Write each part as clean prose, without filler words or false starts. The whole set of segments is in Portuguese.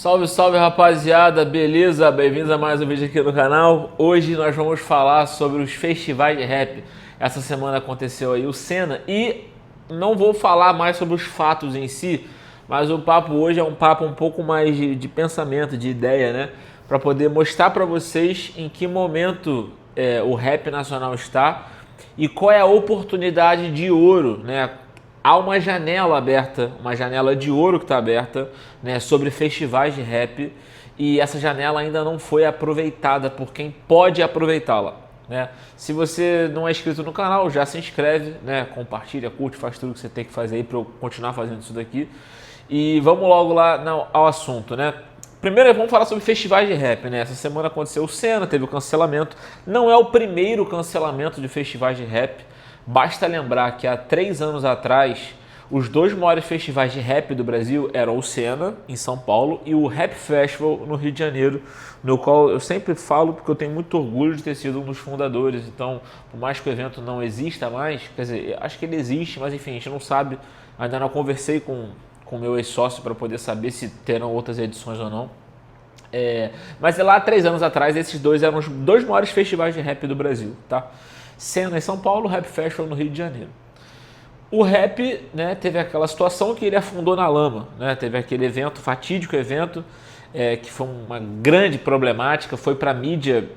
Salve, salve rapaziada, beleza? Bem-vindos a mais um vídeo aqui no canal. Hoje nós vamos falar sobre os festivais de rap. Essa semana aconteceu aí o Senna e não vou falar mais sobre os fatos em si, mas o papo hoje é um papo um pouco mais de pensamento, de ideia, né? Para poder mostrar para vocês em que momento o rap nacional está e qual é a oportunidade de ouro, né? Há uma janela aberta, uma janela de ouro que está aberta, né, sobre festivais de rap, e essa janela ainda não foi aproveitada por quem pode aproveitá-la, né? Se você não é inscrito no canal, já se inscreve, né, compartilha, curte, faz tudo que você tem que fazer aí para eu continuar fazendo isso daqui. E vamos logo lá ao assunto, né? Primeiro vamos falar sobre festivais de rap, né? Essa semana aconteceu o Senna, teve o cancelamento. Não é o primeiro cancelamento de festivais de rap. Basta lembrar que há 3 anos atrás, os dois maiores festivais de rap do Brasil eram o Senna, em São Paulo, e o Rap Festival, no Rio de Janeiro, no qual eu sempre falo porque eu tenho muito orgulho de ter sido um dos fundadores. Então, por mais que o evento não exista mais, quer dizer, acho que ele existe, mas enfim, a gente não sabe, ainda não conversei com o meu ex-sócio para poder saber se terão outras edições ou não. Mas lá há 3 anos atrás, esses dois eram os dois maiores festivais de rap do Brasil, tá? Senna em São Paulo, Rap Festival no Rio de Janeiro. O rap, né, teve aquela situação que ele afundou na lama, né? Teve aquele evento, fatídico evento, que foi uma grande problemática, foi para mídia,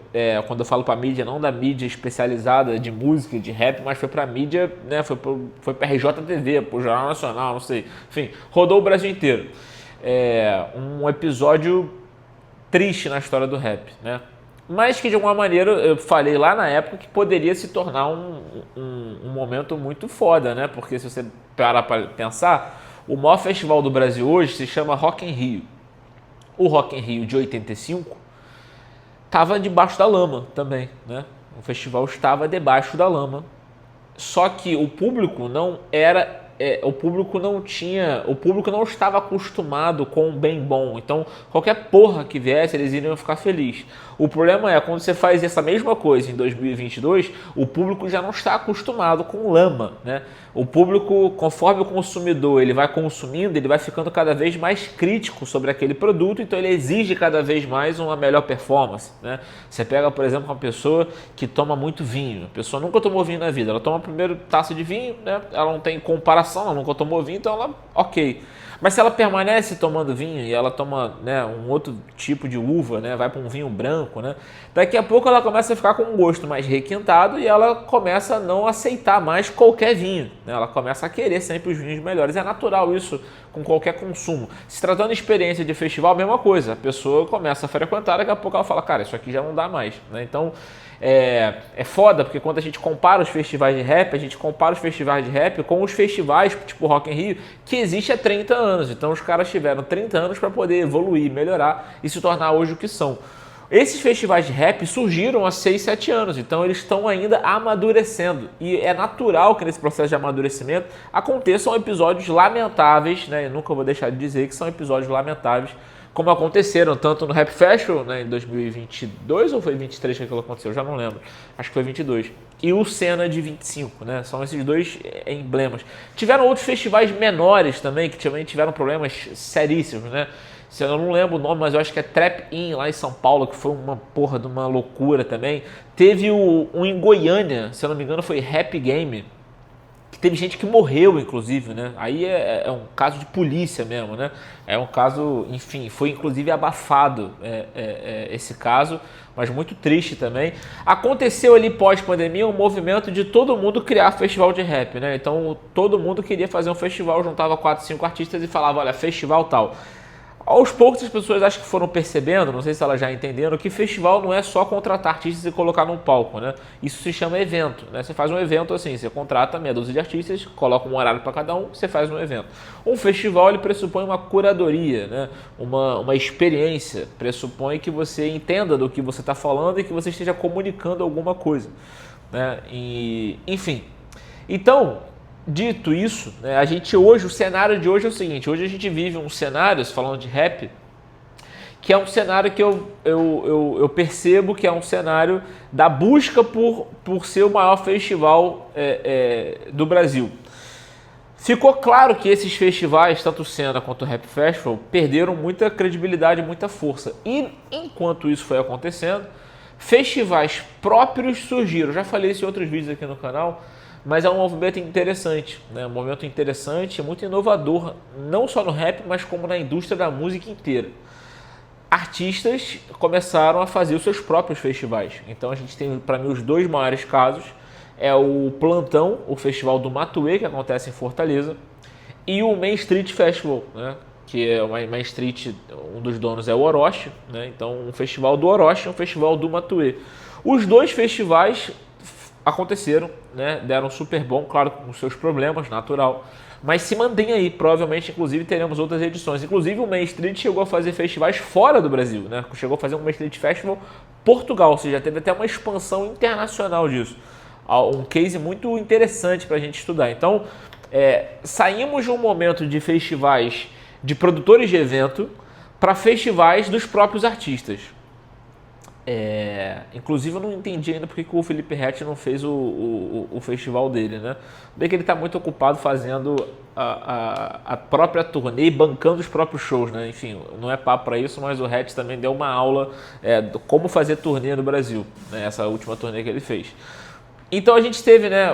quando eu falo para mídia, não da mídia especializada de música, de rap, mas foi para mídia, né, foi para RJTV, para o Jornal Nacional, não sei, enfim, rodou o Brasil inteiro. Um episódio triste na história do rap, né? Mas que de alguma maneira eu falei lá na época que poderia se tornar um momento muito foda, né? Porque se você parar para pensar, o maior festival do Brasil hoje se chama Rock in Rio. O Rock in Rio de 85 estava debaixo da lama também, né? O festival estava debaixo da lama. Só que o público não era... o público não estava acostumado com o bem bom. Então, qualquer porra que viesse, eles iriam ficar felizes. O problema é, quando você faz essa mesma coisa em 2022, o público já não está acostumado com lama, né? O público, conforme o consumidor ele vai consumindo, ele vai ficando cada vez mais crítico sobre aquele produto, então ele exige cada vez mais uma melhor performance, né? Você pega, por exemplo, uma pessoa que toma muito vinho. A pessoa nunca tomou vinho na vida, ela toma a primeira taça de vinho, né? Ela não tem comparação, ela nunca tomou vinho, então ela, ok. Mas se ela permanece tomando vinho e ela toma, né, um outro tipo de uva, né, vai para um vinho branco, né, daqui a pouco ela começa a ficar com um gosto mais requintado e ela começa a não aceitar mais qualquer vinho, né, ela começa a querer sempre os vinhos melhores. É natural isso com qualquer consumo. Se tratando de experiência de festival, a mesma coisa. A pessoa começa a frequentar, daqui a pouco ela fala, cara, isso aqui já não dá mais, né? Então é foda, porque quando a gente compara os festivais de rap, a gente compara os festivais de rap com os festivais tipo Rock in Rio, que existe há 30 anos. Então os caras tiveram 30 anos para poder evoluir, melhorar e se tornar hoje o que são. Esses festivais de rap surgiram há 6, 7 anos, então eles estão ainda amadurecendo. E é natural que nesse processo de amadurecimento aconteçam episódios lamentáveis, né? Eu nunca vou deixar de dizer que são episódios lamentáveis, como aconteceram tanto no Rap Festival, né, em 2022 ou foi 23 que aquilo aconteceu, eu já não lembro, acho que foi 22, e o Senna de 25, né, são esses dois emblemas. Tiveram outros festivais menores também, que também tiveram problemas seríssimos, né, eu não lembro o nome, mas eu acho que é Trap In, lá em São Paulo, que foi uma porra de uma loucura também. Teve um em Goiânia, se eu não me engano foi Rap Game, que teve gente que morreu, inclusive, né? Aí é um caso de polícia mesmo, né? É um caso, enfim, foi inclusive abafado esse caso, mas muito triste também. Aconteceu ali pós-pandemia um movimento de todo mundo criar festival de rap, né? Então todo mundo queria fazer um festival, juntava 4, 5 artistas e falava, olha, festival tal. Aos poucos as pessoas acho que foram percebendo, não sei se elas já entenderam, que festival não é só contratar artistas e colocar num palco, né? Isso se chama evento, né? Você faz um evento assim, você contrata meia dúzia de artistas, coloca um horário para cada um, você faz um evento. Um festival ele pressupõe uma curadoria, né? Uma experiência, pressupõe que você entenda do que você está falando e que você esteja comunicando alguma coisa, né? Enfim, então... Dito isso, né, o cenário de hoje é o seguinte, hoje a gente vive um cenário, falando de rap, que é um cenário que eu percebo que é um cenário da busca por ser o maior festival do Brasil. Ficou claro que esses festivais, tanto o Cena quanto o Rap Festival, perderam muita credibilidade e muita força. E enquanto isso foi acontecendo, festivais próprios surgiram. Já falei isso em outros vídeos aqui no canal, mas é um movimento interessante, né? Um movimento interessante, muito inovador, não só no rap, mas como na indústria da música inteira. Artistas começaram a fazer os seus próprios festivais. Então a gente tem, para mim, os dois maiores casos. É o Plantão, o festival do Matuê, que acontece em Fortaleza, e o Main Street Festival, né? Que é o Main Street, um dos donos é o Orochi, né? Então um festival do Orochi, um festival do Matuê. Os dois festivais aconteceram, né? Deram super bom, claro, com seus problemas, natural, mas se mantém aí, provavelmente, inclusive, teremos outras edições. Inclusive o Main Street chegou a fazer festivais fora do Brasil, né? Chegou a fazer um Main Street Festival Portugal, ou seja, teve até uma expansão internacional disso. Um case muito interessante para a gente estudar. Então, saímos de um momento de festivais de produtores de evento para festivais dos próprios artistas. Inclusive, eu não entendi ainda porque que o Felipe Ret não fez o festival dele, né? Bem que ele está muito ocupado fazendo a própria turnê e bancando os próprios shows, né? Enfim, não é papo para isso, mas o Ret também deu uma aula de como fazer turnê no Brasil, né? Essa última turnê que ele fez. Então a gente teve, né,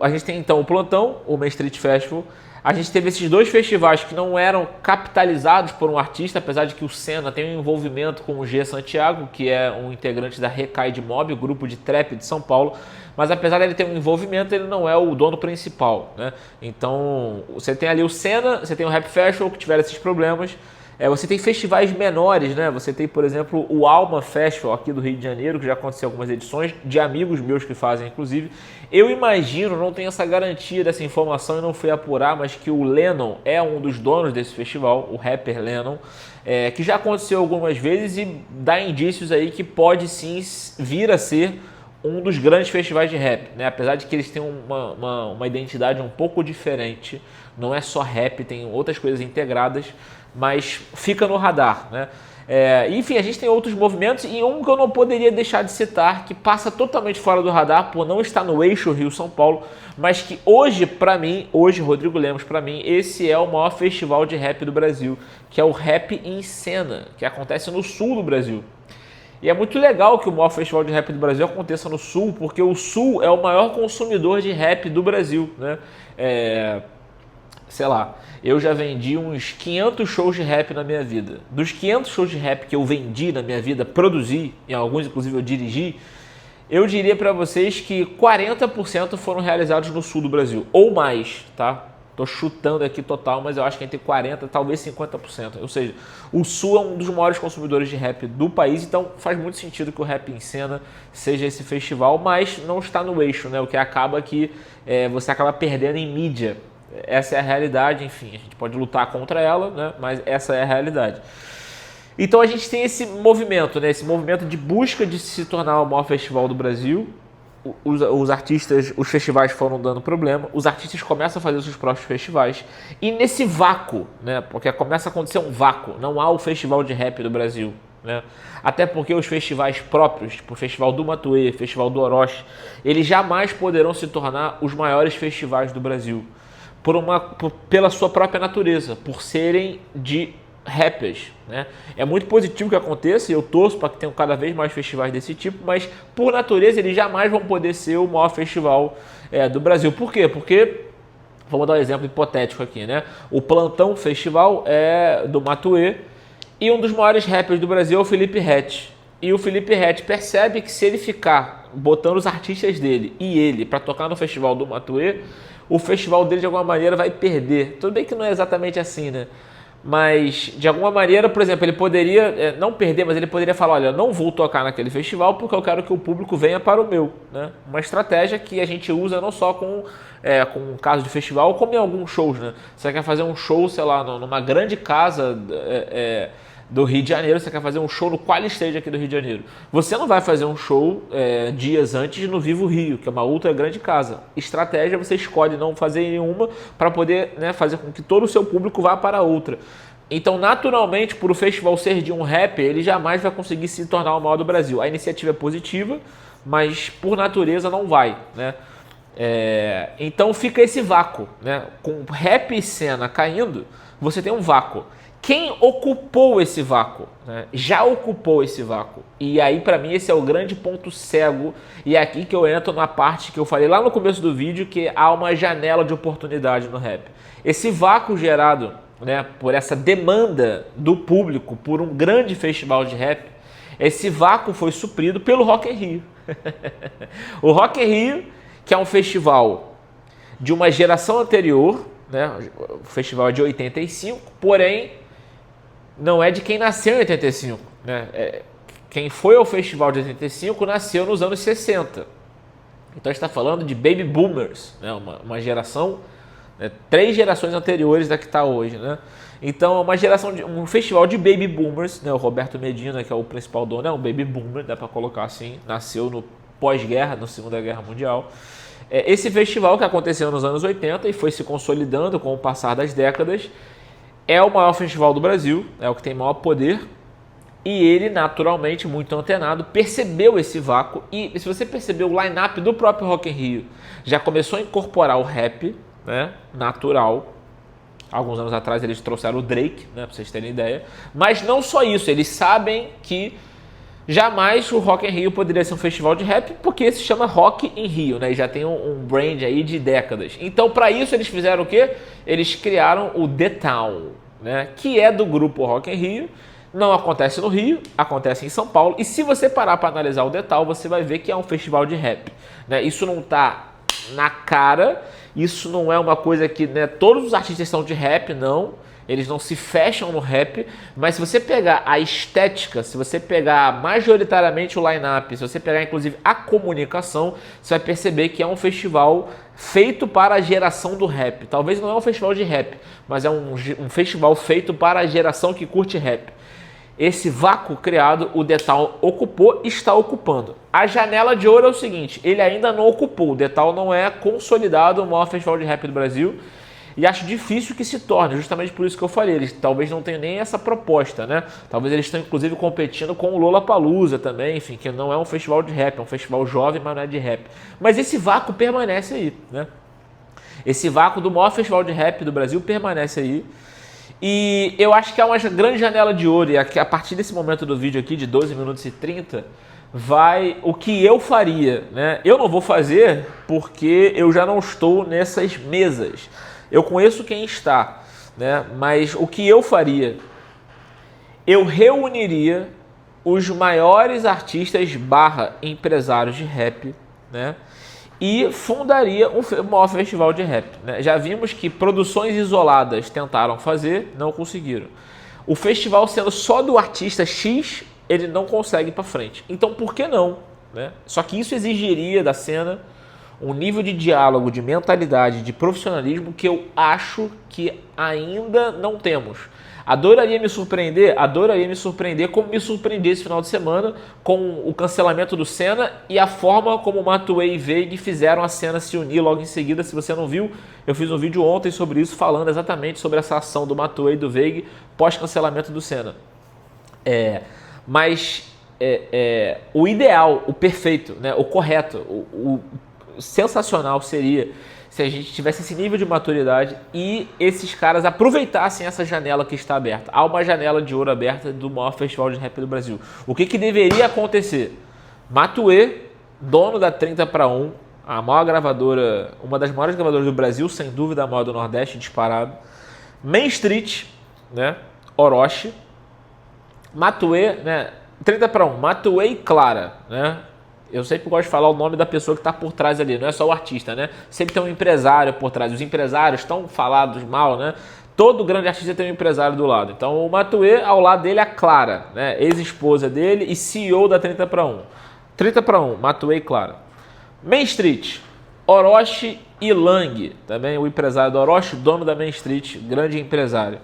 a gente tem então o Plantão, o Main Street Festival, a gente teve esses dois festivais que não eram capitalizados por um artista, apesar de que o Cena tem um envolvimento com o G Santiago, que é um integrante da Recaide Mob, o grupo de trap de São Paulo, mas apesar dele ter um envolvimento, ele não é o dono principal, né? Então você tem ali o Cena, você tem o Rap Festival que tiveram esses problemas. Você tem festivais menores, né? Você tem, por exemplo, o Alma Festival aqui do Rio de Janeiro, que já aconteceu algumas edições, de amigos meus que fazem, inclusive. Eu imagino, não tenho essa garantia dessa informação e não fui apurar, mas que o Lennon é um dos donos desse festival, o rapper Lennon, que já aconteceu algumas vezes e dá indícios aí que pode sim vir a ser um dos grandes festivais de rap, né? Apesar de que eles têm uma identidade um pouco diferente, não é só rap, tem outras coisas integradas, mas fica no radar, né? Enfim, a gente tem outros movimentos e um que eu não poderia deixar de citar, que passa totalmente fora do radar por não estar no eixo Rio-São Paulo, mas que hoje, Rodrigo Lemos, para mim, esse é o maior festival de rap do Brasil, que é o Rap em Cena, que acontece no sul do Brasil. E é muito legal que o maior festival de rap do Brasil aconteça no sul, porque o sul é o maior consumidor de rap do Brasil, né? Sei lá, eu já vendi uns 500 shows de rap na minha vida. Dos 500 shows de rap que eu vendi na minha vida, produzi, em alguns inclusive eu dirigi, eu diria para vocês que 40% foram realizados no sul do Brasil, ou mais, tá? Tô chutando aqui total, mas eu acho que entre 40% talvez 50%. Ou seja, o sul é um dos maiores consumidores de rap do país, então faz muito sentido que o Rap em Cena seja esse festival, mas não está no eixo, né? O que acaba que você acaba perdendo em mídia. Essa é a realidade, enfim, a gente pode lutar contra ela, né? Mas essa é a realidade. Então a gente tem esse movimento, né? Esse movimento de busca de se tornar o maior festival do Brasil. Os artistas, os festivais foram dando problema, os artistas começam a fazer os seus próprios festivais, e nesse vácuo, né? Porque começa a acontecer um vácuo, não há o festival de rap do Brasil, né? Até porque os festivais próprios, tipo o Festival do Matuê, o Festival do Orochi, eles jamais poderão se tornar os maiores festivais do Brasil. Pela sua própria natureza, por serem de rappers, né? É muito positivo que aconteça e eu torço para que tenham cada vez mais festivais desse tipo, mas por natureza eles jamais vão poder ser o maior festival do Brasil. Por quê? Porque, vamos dar um exemplo hipotético aqui, né? O Plantão Festival é do Matuê e um dos maiores rappers do Brasil é o Felipe Ret. E o Felipe Ret percebe que se ele ficar botando os artistas dele e ele para tocar no festival do Matuê, o festival dele de alguma maneira vai perder. Tudo bem que não é exatamente assim, né? Mas de alguma maneira, por exemplo, ele poderia não perder, mas ele poderia falar, olha, eu não vou tocar naquele festival porque eu quero que o público venha para o meu, né? Uma estratégia que a gente usa não só com um caso de festival, como em alguns shows, né? Você quer fazer um show, sei lá, numa grande casa do Rio de Janeiro, você quer fazer um show no Qualistage aqui do Rio de Janeiro. Você não vai fazer um show dias antes no Vivo Rio, que é uma ultra grande casa. Estratégia, você escolhe não fazer nenhuma para poder, né, fazer com que todo o seu público vá para outra. Então, naturalmente, por o festival ser de um rapper, ele jamais vai conseguir se tornar o maior do Brasil. A iniciativa é positiva, mas por natureza não vai, né? Então fica esse vácuo, né? Com rap e cena caindo, você tem um vácuo. Quem ocupou esse vácuo? Né? Já ocupou esse vácuo. E aí, para mim, esse é o grande ponto cego. E é aqui que eu entro na parte que eu falei lá no começo do vídeo, que há uma janela de oportunidade no rap. Esse vácuo gerado, né, por essa demanda do público por um grande festival de rap, esse vácuo foi suprido pelo Rock in Rio. O Rock in Rio, que é um festival de uma geração anterior, né? O festival é de 85, porém não é de quem nasceu em 85, né? Quem foi ao festival de 85 nasceu nos anos 60. Então a gente está falando de baby boomers, né? Uma geração, né? 3 gerações anteriores da que está hoje, né? Então é uma geração um festival de baby boomers, né? O Roberto Medina, que é o principal dono, é um baby boomer, dá para colocar assim, nasceu no pós-guerra, na Segunda Guerra Mundial. Esse festival que aconteceu nos anos 80 e foi se consolidando com o passar das décadas, é o maior festival do Brasil, é o que tem maior poder, e ele, naturalmente, muito antenado, percebeu esse vácuo. E se você percebeu, o line-up do próprio Rock in Rio já começou a incorporar o rap, né, natural. Alguns anos atrás eles trouxeram o Drake, né, para vocês terem ideia. Mas não só isso, eles sabem que jamais o Rock in Rio poderia ser um festival de rap, porque se chama Rock in Rio, né? E já tem um brand aí de décadas. Então, para isso, eles fizeram o quê? Eles criaram o The Town, né? Que é do grupo Rock in Rio. Não acontece no Rio, acontece em São Paulo. E se você parar para analisar o The Town, você vai ver que é um festival de rap, né? Isso não tá na cara, isso não é uma coisa que, né, todos os artistas são de rap, não. Eles não se fecham no rap, mas se você pegar a estética, se você pegar majoritariamente o line-up, se você pegar inclusive a comunicação, você vai perceber que é um festival feito para a geração do rap. Talvez não é um festival de rap, mas é um festival feito para a geração que curte rap. Esse vácuo criado, o The Town ocupou e está ocupando. A janela de ouro é o seguinte, ele ainda não ocupou. O The Town não é consolidado o maior festival de rap do Brasil. E acho difícil que se torne, justamente por isso que eu falei, eles talvez não tenham nem essa proposta, né? Talvez eles estão inclusive competindo com o Lollapalooza também, enfim, que não é um festival de rap, é um festival jovem, mas não é de rap. Mas esse vácuo permanece aí, né? Esse vácuo do maior festival de rap do Brasil permanece aí. E eu acho que é uma grande janela de ouro, e a partir desse momento do vídeo aqui, de 12 minutos e 30, vai o que eu faria, né? Eu não vou fazer porque eu já não estou nessas mesas. Eu conheço quem está, né? Mas o que eu faria? Eu reuniria os maiores artistas / empresários de rap, né? E fundaria o maior festival de rap, né? Já vimos que produções isoladas tentaram fazer, não conseguiram. O festival sendo só do artista X, ele não consegue ir para frente. Então por que não, né? Só que isso exigiria da cena um nível de diálogo, de mentalidade, de profissionalismo que eu acho que ainda não temos. Adoraria me surpreender como me surpreendi esse final de semana com o cancelamento do Senna e a forma como Matuê e Veig fizeram a cena se unir logo em seguida. Se você não viu, eu fiz um vídeo ontem sobre isso, falando exatamente sobre essa ação do Matuê e do Veig pós-cancelamento do Senna. O ideal, o perfeito, né, o correto, o sensacional seria se a gente tivesse esse nível de maturidade e esses caras aproveitassem essa janela que está aberta. Há uma janela de ouro aberta do maior festival de rap do Brasil. O que deveria acontecer? Matuê, dono da 30 para 1, a maior gravadora, uma das maiores gravadoras do Brasil, sem dúvida a maior do Nordeste, disparado. Main Street, né? Orochi. Matuê, né? 30 para 1, Matuê e Clara, né? Eu sempre gosto de falar o nome da pessoa que está por trás ali, não é só o artista, né? Sempre tem um empresário por trás. Os empresários estão falados mal, né? Todo grande artista tem um empresário do lado. Então o Matuê, ao lado dele, a Clara, né? Ex-esposa dele e CEO da 30 para 1. 30 para 1, Matuê e Clara. Main Street, Orochi e Lang, também o empresário do Orochi, dono da Main Street, grande empresário.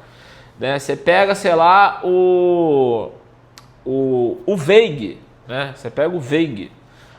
Né? Você pega, sei lá, o Veig, né? Você pega o Veig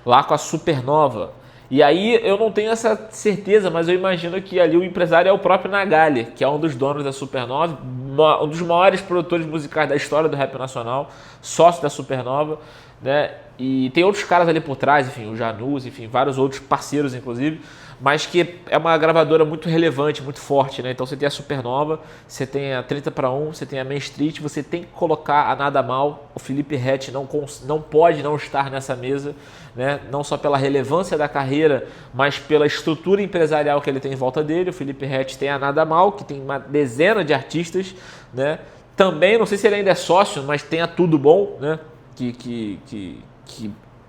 lá com a Supernova. E aí eu não tenho essa certeza, mas eu imagino que ali o empresário é o próprio Nagali, que é um dos donos da Supernova, um dos maiores produtores musicais da história do rap nacional, sócio da Supernova, né? E tem outros caras ali por trás, enfim, o Janus, enfim, vários outros parceiros, inclusive, mas que é uma gravadora muito relevante, muito forte, né? Então você tem a Supernova, você tem a 30 para 1, você tem a Main Street, você tem que colocar a Nada Mal. O Felipe Ret não pode não estar nessa mesa, né? Não só pela relevância da carreira, mas pela estrutura empresarial que ele tem em volta dele. O Felipe Ret tem a Nada Mal, que tem uma dezena de artistas, né? Também, não sei se ele ainda é sócio, mas tem a Tudo Bom, né? Que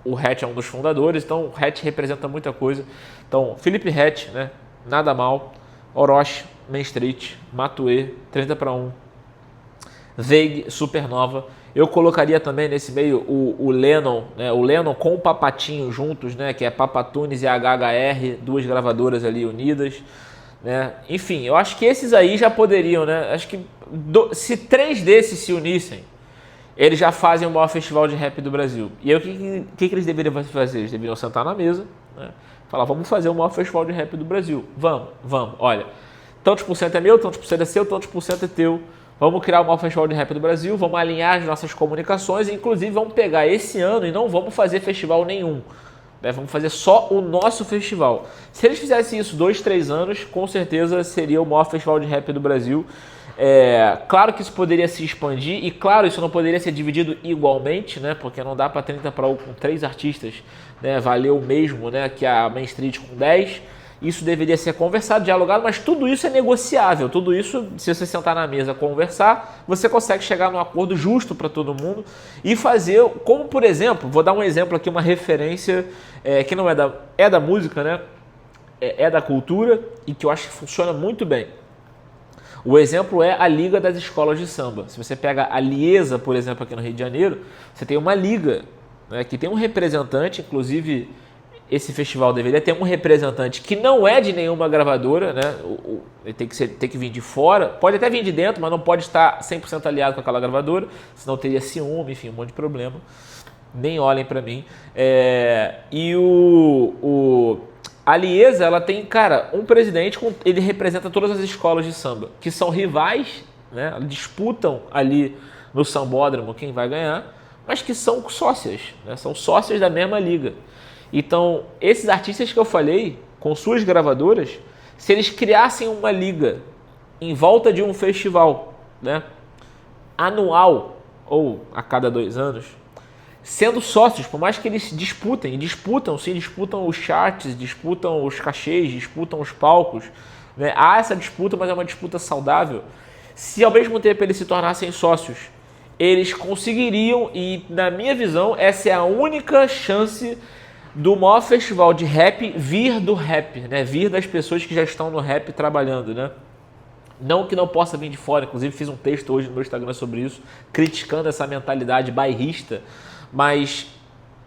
o Ret é um dos fundadores, então o Ret representa muita coisa. Então, Felipe Ret, né? Nada Mal, Orochi, Main Street, Matuê, 30 para 1, Veig, Supernova. Eu colocaria também nesse meio o Lennon, né? O Lennon com o Papatinho juntos, né? Que é Papatunes e HHR, duas gravadoras ali unidas, né? Enfim, eu acho que esses aí já poderiam, né? Acho que se 3 desses se unissem, eles já fazem o maior festival de rap do Brasil. E aí o que eles deveriam fazer? Eles deveriam sentar na mesa, né? Falar, vamos fazer o maior festival de rap do Brasil. Vamos. Olha, tantos por cento é meu, tantos por cento é seu, tantos por cento é teu. Vamos criar o maior festival de rap do Brasil, vamos alinhar as nossas comunicações, e inclusive vamos pegar esse ano e não vamos fazer festival nenhum, né? Vamos fazer só o nosso festival. Se eles fizessem isso 2, 3 anos, com certeza seria o maior festival de rap do Brasil. Claro que isso poderia se expandir, e claro, isso não poderia ser dividido igualmente, né? Porque não dá para 30 para 1 com 3 artistas, né? Valeu o mesmo, né? Que a Main Street com 10. Isso deveria ser conversado, dialogado, mas tudo isso é negociável. Tudo isso, se você sentar na mesa conversar, você consegue chegar num acordo justo para todo mundo e fazer, como por exemplo, vou dar um exemplo aqui, uma referência que não é da música, né? É da cultura, e que eu acho que funciona muito bem. O exemplo é a Liga das Escolas de Samba. Se você pega a Liesa, por exemplo, aqui no Rio de Janeiro, você tem uma liga, né, que tem um representante, inclusive esse festival deveria ter um representante que não é de nenhuma gravadora, né? Ele tem que vir de fora, pode até vir de dentro, mas não pode estar 100% aliado com aquela gravadora, senão teria ciúme, enfim, um monte de problema. Nem olhem pra mim. E a Liesa, ela tem, cara, um presidente, ele representa todas as escolas de samba, que são rivais, né? Disputam ali no sambódromo quem vai ganhar, mas que são sócias, né? São sócias da mesma liga. Então, esses artistas que eu falei, com suas gravadoras, se eles criassem uma liga em volta de um festival, né, anual ou a cada 2 anos, sendo sócios, por mais que eles disputam os charts, disputam os cachês, disputam os palcos, né? Há essa disputa, mas é uma disputa saudável. Se ao mesmo tempo eles se tornassem sócios, eles conseguiriam, e na minha visão, essa é a única chance do maior festival de rap vir do rap, né? Vir das pessoas que já estão no rap trabalhando, né? Não que não possa vir de fora, inclusive fiz um texto hoje no meu Instagram sobre isso, criticando essa mentalidade bairrista, mas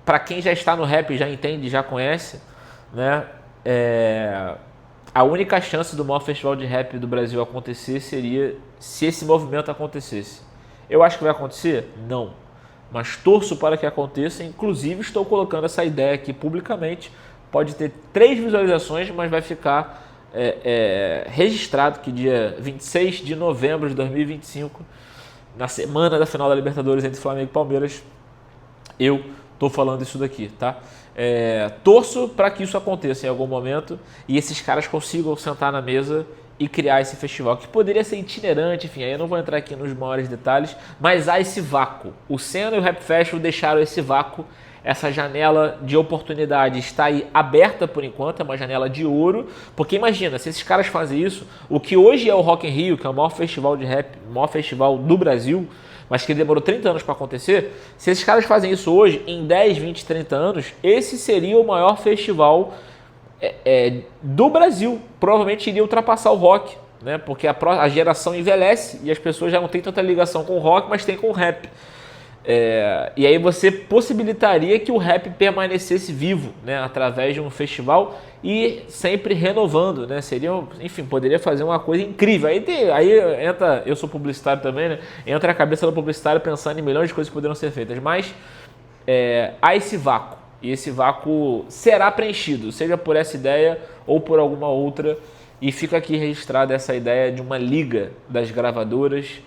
para quem já está no rap, já entende, já conhece, né? A única chance do maior festival de rap do Brasil acontecer seria se esse movimento acontecesse. Eu acho que vai acontecer? Não. Mas torço para que aconteça, inclusive estou colocando essa ideia aqui publicamente. Pode ter 3 visualizações, mas vai ficar registrado que dia 26 de novembro de 2025, na semana da final da Libertadores entre Flamengo e Palmeiras, eu estou falando isso daqui, tá? Torço para que isso aconteça em algum momento e esses caras consigam sentar na mesa e criar esse festival, que poderia ser itinerante, enfim, aí eu não vou entrar aqui nos maiores detalhes, mas há esse vácuo. O Senna e o Rap Festival deixaram esse vácuo, essa janela de oportunidade está aí aberta por enquanto, é uma janela de ouro, porque imagina, se esses caras fazem isso, o que hoje é o Rock in Rio, que é o maior festival de rap, o maior festival do Brasil, mas que demorou 30 anos para acontecer, se esses caras fazem isso hoje, em 10, 20, 30 anos, esse seria o maior festival do Brasil. Provavelmente iria ultrapassar o rock, né? Porque a geração envelhece e as pessoas já não têm tanta ligação com o rock, mas tem com o rap. E aí você possibilitaria que o rap permanecesse vivo, né? Através de um festival e sempre renovando, né? Enfim, poderia fazer uma coisa incrível. Aí entra, eu sou publicitário também, né? Entra a cabeça do publicitário pensando em milhões de coisas que poderiam ser feitas, mas há esse vácuo. E esse vácuo será preenchido, seja por essa ideia ou por alguma outra E fica aqui registrada essa ideia de uma liga das gravadoras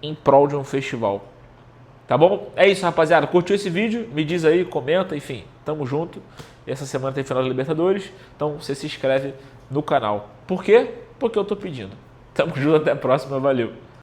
em prol de um festival. Tá bom? É isso, rapaziada. Curtiu esse vídeo? Me diz aí, comenta, enfim, tamo junto. Essa semana tem final da Libertadores, então você se inscreve no canal. Por quê? Porque eu tô pedindo. Tamo junto, até a próxima, valeu.